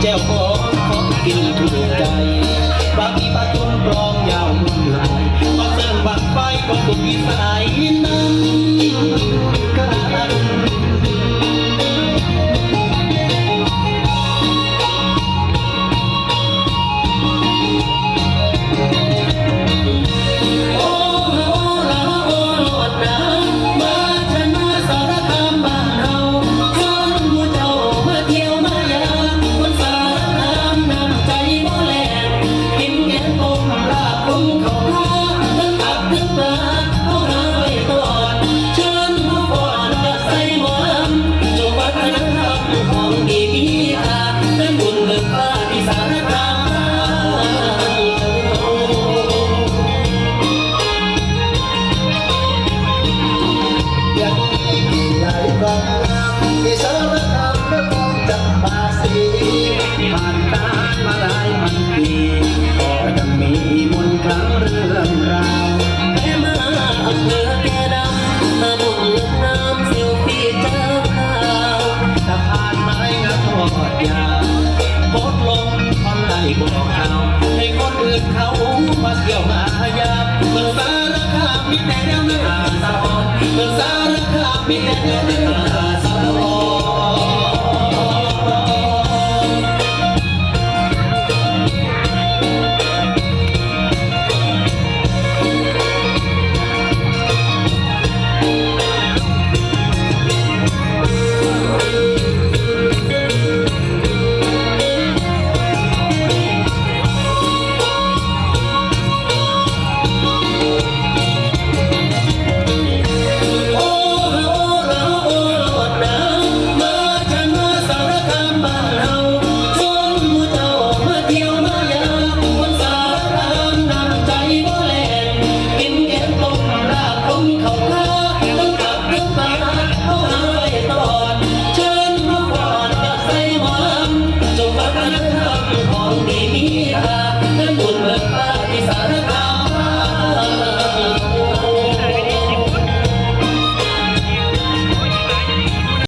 ก้วของกินถูกใจบางทีปลาจุ่มกลองยาวมุ่งไหลมาเสิร์ฟบังไฟก็สุดวิสัยนั้นกัน ที่สารคามนครจำปาสีผ่านตามาหลายพันปีก็ยังมีมนต์คลังเรื่องราวแค่มาอำเภอแก่ดำมาบุญน้ำเสียวพี่เจ้าข่าวถ้าผ่านไม้งาทอดยาวโคตรลงพอไล่บอกข่าวให้คนอื่นเขามาเที่ยวมาหายาเมืองสารคามมีแต่แนวหน้าสะออนเมืองสารคามมีแต่แนวหน้า